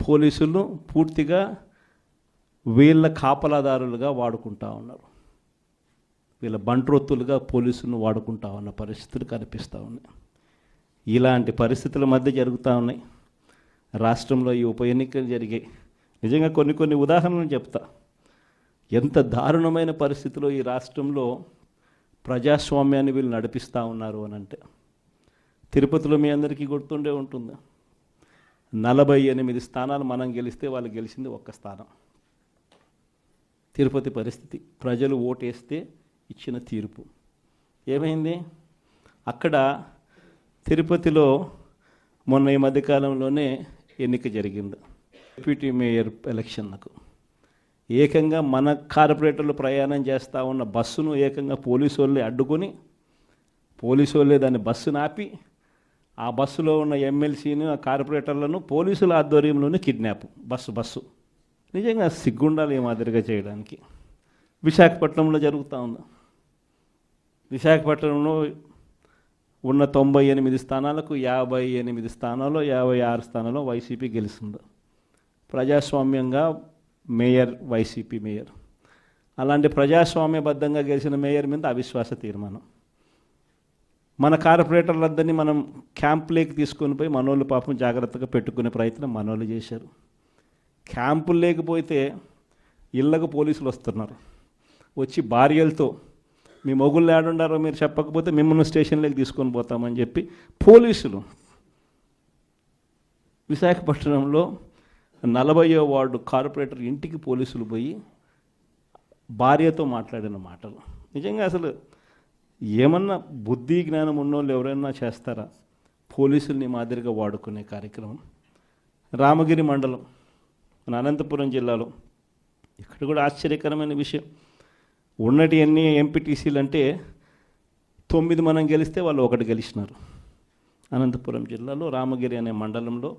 పోలీసులను పూర్తిగా వీళ్ళ కాపలాదారులుగా వాడుకుంటా ఉన్నారు. వీళ్ళ బంట్రొత్తులుగా పోలీసులను వాడుకుంటా ఉన్న పరిస్థితులు కనిపిస్తూ ఉన్నాయి. ఇలాంటి పరిస్థితుల మధ్య జరుగుతూ ఉన్నాయి. రాష్ట్రంలో ఈ ఉప ఎన్నికలు జరిగాయి. నిజంగా కొన్ని ఉదాహరణలు చెప్తా. ఎంత దారుణమైన పరిస్థితిలో ఈ రాష్ట్రంలో ప్రజాస్వామ్యాన్ని వీళ్ళు నడిపిస్తూ ఉన్నారు అని అంటే, తిరుపతిలో మీ అందరికీ గుర్తుండే ఉంటుంది. 48 స్థానాలు మనం గెలిస్తే వాళ్ళు గెలిచింది 1 స్థానం. తిరుపతి పరిస్థితి. ప్రజలు ఓటేస్తే ఇచ్చిన తీర్పు ఏమైంది? అక్కడ తిరుపతిలో మొన్న ఈ మధ్యకాలంలోనే ఎన్నిక జరిగింది. డిప్యూటీ మేయర్ ఎలక్షన్లకు ఏకంగా మన కార్పొరేటర్లు ప్రయాణం చేస్తూ ఉన్న బస్సును ఏకంగా పోలీసు వాళ్ళే అడ్డుకొని, పోలీసు వాళ్ళే దాన్ని బస్సును ఆపి, ఆ బస్సులో ఉన్న ఎమ్మెల్సీని, ఆ కార్పొరేటర్లను పోలీసుల ఆధ్వర్యంలోనే కిడ్నాప్. బస్సు నిజంగా సిగ్గుండాలి ఈ మాదిరిగా చేయడానికి. విశాఖపట్నంలో జరుగుతూ ఉంది. విశాఖపట్నంలో ఉన్న 98 స్థానాలకు 58 స్థానాల్లో 56 స్థానాల్లో వైసీపీ గెలుస్తుంది. ప్రజాస్వామ్యంగా మేయర్, వైసీపీ మేయర్. అలాంటి ప్రజాస్వామ్యబద్ధంగా గెలిచిన మేయర్ మీద అవిశ్వాస తీర్మానం. మన కార్పొరేటర్లందరినీ మనం క్యాంపులోకి తీసుకొని పోయి మనోళ్ళు పాపం జాగ్రత్తగా పెట్టుకునే ప్రయత్నం మనోళ్ళు చేశారు. క్యాంపులు లేకపోతే ఇళ్ళకు పోలీసులు వస్తున్నారు. వచ్చి భార్యలతో మీ మొగుళ్ళు ఏడుండారో మీరు చెప్పకపోతే మిమ్మల్ని స్టేషన్లోకి తీసుకొని పోతామని చెప్పి పోలీసులు విశాఖపట్నంలో 40వ వార్డు కార్పొరేటర్ ఇంటికి పోలీసులు పోయి భార్యతో మాట్లాడిన మాటలు నిజంగా అసలు ఏమన్నా బుద్ధి జ్ఞానం ఉన్నోళ్ళు ఎవరైనా చేస్తారా? పోలీసుల్ని మాదిరిగా వాడుకునే కార్యక్రమం. రామగిరి మండలం మన అనంతపురం జిల్లాలో ఇక్కడ కూడా ఆశ్చర్యకరమైన విషయం. ఉన్నటి ఎన్ని ఎంపీటీసీలు అంటే 9 మనం గెలిస్తే వాళ్ళు 1 గెలిచినారు. అనంతపురం జిల్లాలో రామగిరి అనే మండలంలో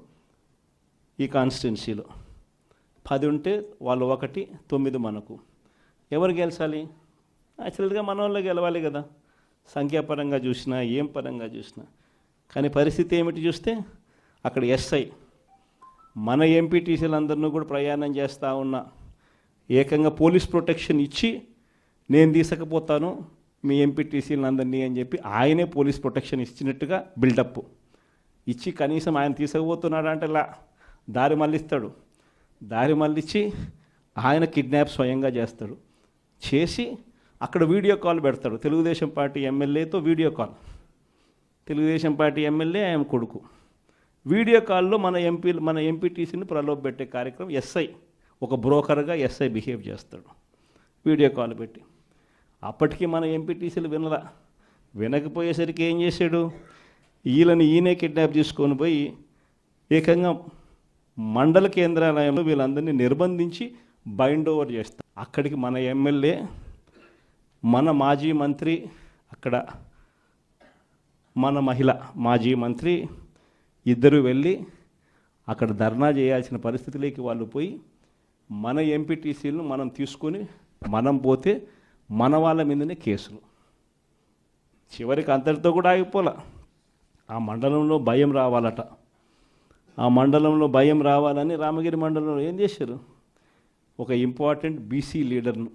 ఈ కాన్స్టిట్యున్సీలో 10 ఉంటే వాళ్ళు 1, 9 మనకు. ఎవరు గెలిచాలి? యాక్చువల్గా మన వాళ్ళు గెలవాలి కదా, సంఖ్యాపరంగా చూసినా ఏం పరంగా చూసినా. కానీ పరిస్థితి ఏమిటి చూస్తే అక్కడ ఎస్ఐ మన ఎంపీటీసీలందరినీ కూడా ప్రయాణం చేస్తూ ఉన్న ఏకంగా పోలీస్ ప్రొటెక్షన్ ఇచ్చి నేను తీసుకపోతాను మీ ఎంపీటీసీలందరినీ అని చెప్పి ఆయనే పోలీస్ ప్రొటెక్షన్ ఇచ్చినట్టుగా బిల్డప్ ఇచ్చి కనీసం ఆయన తీసుకుపోతున్నాడు అంటే దారి మళ్ళిస్తాడు. దారి మళ్ళించి ఆయన కిడ్నాప్ స్వయంగా చేస్తాడు. చేసి అక్కడ వీడియో కాల్ పెడతాడు. తెలుగుదేశం పార్టీ ఎమ్మెల్యేతో video call. Telugu Desam party MLA ఆయన కొడుకు వీడియో కాల్లో మన ఎంపీటీసీని ప్రలోభ పెట్టే కార్యక్రమం ఎస్ఐ ఒక బ్రోకర్గా ఎస్ఐ బిహేవ్ చేస్తాడు వీడియో కాల్ పెట్టి. అప్పటికి మన ఎంపీటీసీలు వినకపోయేసరికి ఏం చేశాడు? ఈయనే కిడ్నాప్ తీసుకొని పోయి ఏకంగా మండల కేంద్రాలయంలో వీళ్ళందరినీ నిర్బంధించి బైండ్ ఓవర్ చేస్తారు. అక్కడికి మన ఎమ్మెల్యే, మన మాజీ మంత్రి, అక్కడ మన మహిళ మాజీ మంత్రి ఇద్దరు వెళ్ళి అక్కడ ధర్నా చేయాల్సిన పరిస్థితిలోకి వాళ్ళు పోయి మన ఎంపీటీసీలను మనం తీసుకొని మనం పోతే మన వాళ్ళ మీదనే కేసులు. చివరికి అంతటితో కూడా ఆగిపోలే. ఆ మండలంలో భయం రావాలట. ఆ మండలంలో భయం రావాలని రామగిరి మండలంలో ఏం చేశారు? ఒక ఇంపార్టెంట్ బీసీ లీడర్ను,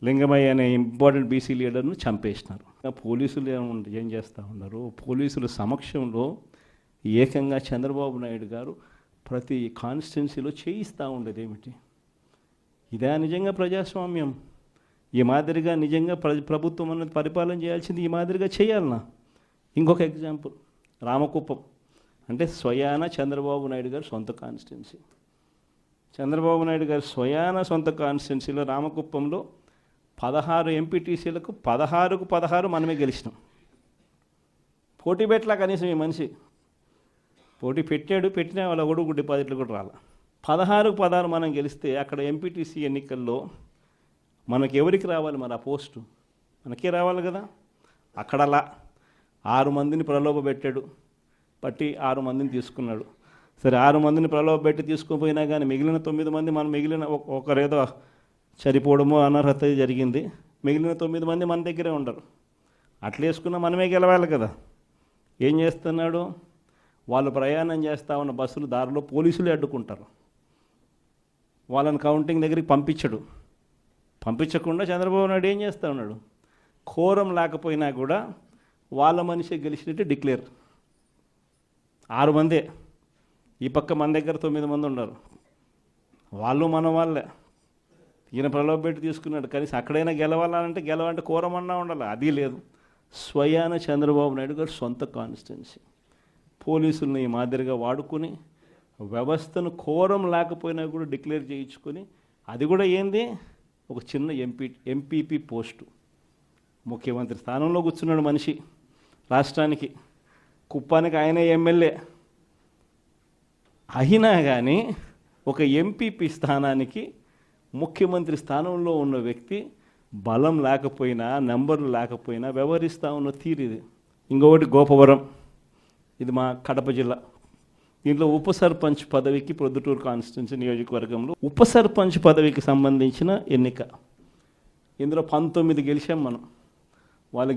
లింగమయ్య అనే ఇంపార్టెంట్ బీసీ లీడర్ను చంపేసినారు. పోలీసులు ఏం చేస్తూ ఉన్నారు? పోలీసుల సమక్షంలో ఏకంగా చంద్రబాబు నాయుడు గారు ప్రతి కాన్స్టిట్యున్సీలో చేయిస్తూ ఉండేది ఏమిటి? ఇదే నిజంగా ప్రజాస్వామ్యం? ఈ మాదిరిగా నిజంగా ప్రభుత్వం అన్నది పరిపాలన చేయాల్సింది ఈ మాదిరిగా చేయాలనా? ఇంకొక ఎగ్జాంపుల్, రామకుప్పం అంటే స్వయాన చంద్రబాబు నాయుడు గారు సొంత కాన్స్టిట్యున్సీ. చంద్రబాబు నాయుడు గారు స్వయాన సొంత కాన్స్టిట్యున్సీలో రామకుప్పంలో 16 ఎంపీటీసీలకు 16కు 16 మనమే గెలిచినాం. పోటీ పెట్టలా కనీసం ఈ మనిషి. పోటీ పెట్టినా వాళ్ళ ఒడుగు డిపాజిట్లు కూడా రాలా. 16కు 16 మనం గెలిస్తే అక్కడ ఎంపీటీసీ ఎన్నికల్లో మనకి ఎవరికి రావాలి? మరి ఆ పోస్టు మనకే రావాలి కదా. అక్కడలా 6 మందిని ప్రలోభ పెట్టాడు, పట్టి 6 మందిని తీసుకున్నాడు. సరే 6 మందిని ప్రలోభ పెట్టి తీసుకుపోయినా కానీ మిగిలిన 9 మంది మనం మిగిలిన ఒకరేదో చనిపోవడమో అనర్హత జరిగింది. మిగిలిన 9 మంది మన దగ్గరే ఉండరు. అట్లా వేసుకున్నా మనమే గెలవాలి కదా. ఏం చేస్తున్నాడు? వాళ్ళు ప్రయాణం చేస్తూ ఉన్న బస్సులు దారిలో పోలీసులు అడ్డుకుంటారు. వాళ్ళని కౌంటింగ్ దగ్గరికి పంపించకుండా చంద్రబాబు నాయుడు ఏం చేస్తూ ఉన్నాడు, కోరం లేకపోయినా కూడా వాళ్ళ మనిషి గెలిచినట్టు డిక్లేర్. 6 మందే, ఈ పక్క మన దగ్గర 9 మంది ఉన్నారు, వాళ్ళు మన వాళ్ళే. ఈయన ప్రలోభ తీసుకున్నాడు, కనీసం అక్కడైనా గెలవాలంటే కోరమన్నా ఉండాలి, అది లేదు. స్వయాన చంద్రబాబు నాయుడు గారు సొంత కాన్స్టిట్యున్సీ పోలీసుల్ని ఈ మాదిరిగా వాడుకొని వ్యవస్థను కోరం లేకపోయినా కూడా డిక్లేర్ చేయించుకొని, అది కూడా ఏంది, ఒక చిన్న ఎంపీపీ పోస్టు, ముఖ్యమంత్రి స్థానంలో కూర్చున్నాడు మనిషి. రాష్ట్రానికి కుప్పానికి ఆయనే ఎమ్మెల్యే అయినా కానీ ఒక ఎంపీపీ స్థానానికి ముఖ్యమంత్రి స్థానంలో ఉన్న వ్యక్తి బలం లేకపోయినా నెంబర్లు లేకపోయినా వ్యవహరిస్తూ ఉన్న తీరు ఇది. ఇంకొకటి గోపవరం, ఇది మా కడప జిల్లా. దీంట్లో ఉప సర్పంచ్ పదవికి ప్రొద్దుటూరు కాన్స్టిట్యున్సీ నియోజకవర్గంలో ఉప సర్పంచ్ పదవికి సంబంధించిన ఎన్నిక. ఇందులో 19 గెలిచాం మనం. వాళ్ళు